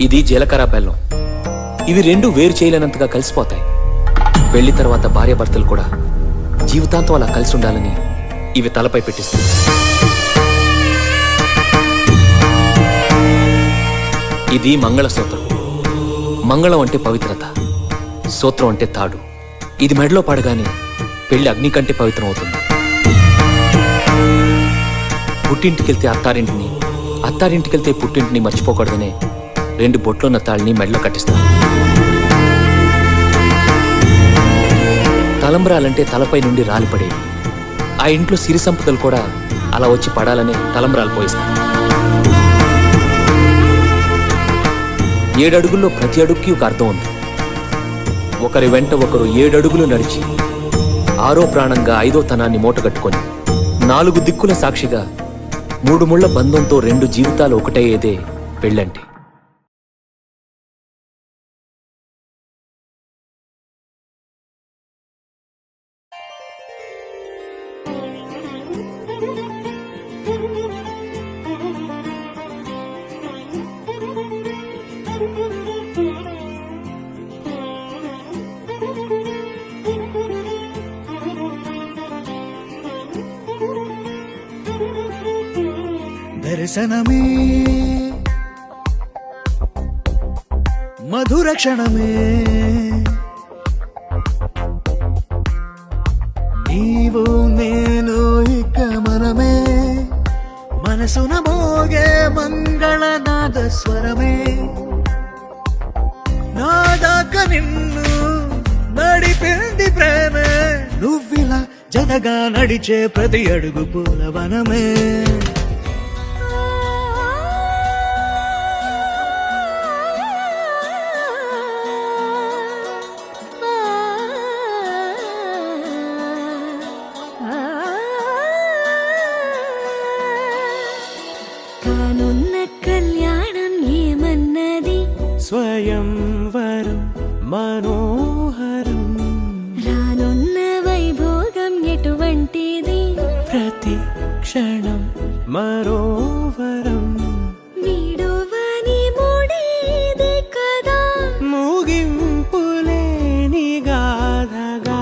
ఇది జీలకర్ర బెల్లం. ఇవి రెండు వేరు చేయలేనంతగా కలిసిపోతాయి. పెళ్లి తర్వాత భార్యాభర్తలు కూడా జీవితాంతం అలా కలిసి ఉండాలని ఇవి తలపై పెట్టిస్తుంది. ఇది మంగళసూత్రం. మంగళం అంటే పవిత్రత, సూత్రం అంటే తాడు. ఇది మెడలో పడగానే పెళ్లి అగ్ని కంటే పవిత్రం అవుతుంది. పుట్టింటికెళ్తే అత్తారింటిని, అత్తారింటికెళ్తే పుట్టింటిని మర్చిపోకూడదనే 2 బొట్లున్న తాళ్ళని మెడలో కట్టిస్తారు. తలంబ్రాలంటే తలపై నుండి రాలిపడేవి. ఆ ఇంట్లో సిరి సంపదలు కూడా అలా వచ్చి పడాలని తలంబ్రాలు పోయిస్తారు. 7 అడుగుల్లో ప్రతి అడుగుకి ఒక అర్థం ఉంది. ఒకరి వెంట ఒకరు 7 అడుగులు నడిచి 6వ ప్రాణంగా 5వ తనాన్ని మూటగట్టుకొని 4 దిక్కుల సాక్షిగా 3 ముళ్ల బంధంతో 2 జీవితాలు ఒకటయ్యేదే పెళ్ళంటే. దర్శనమే మధుర క్షణమే, నీవు నేను ఇక మనమే, మనసున మోగే మంగళనాద స్వరమే. నాదాక నిన్ను నడిపింది ప్రేమే, నువ్విలా జతగా నడిచే ప్రతి అడుగు పూలవనమే. స్వయంవరం మనోహరం, రానున్న వైభోగం ఎటువంటిది, ప్రతి క్షణం మరోవరం, వీడువని ముడిది కదా, ముగింపులేని గాథగా,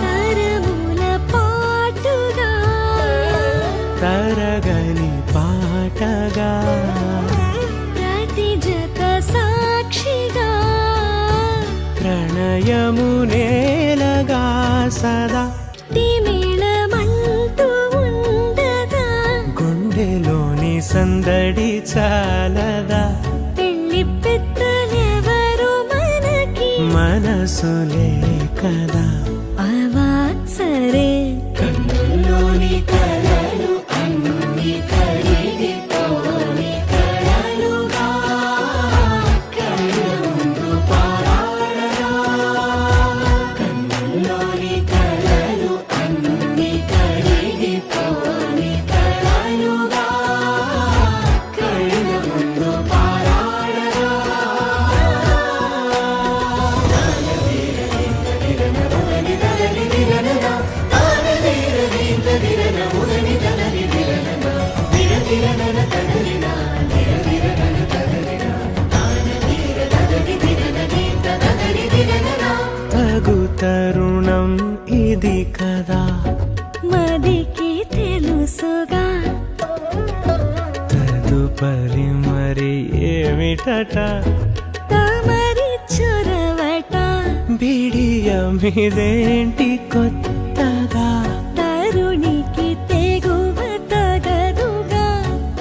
తరముల పాటుగా, తరగని పాటగా, సాక్షిగా, ప్రణయము నేలగా సదా మేళమంటూ ఉండగా, గుండెలోని సందడి చాలదా, పెళ్లి పెద్దలెవరు మనకి, మనసులే కదా. అవాసరే కన్నుల్లోని కలలు అన్ని కరిగిపోని కలలుగా, కన్నుల్లోని కలలు అన్ని కరిగిపోని కలలుగా, కళ్ళ ముందు పారాడగా. తగు తరుణం ఇది కదా, మదికి తెలుసుగా, తదుపరి మరి ఏమిటట, తమరి చొరవట, బిడియమిదేంటి కొత్తగా, తరుణికి తెగువ తగదుగా,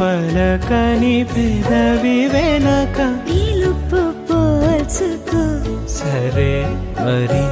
పలకని పెదవి వెనక, పిలుపు పోల్చుకో, సరే మరి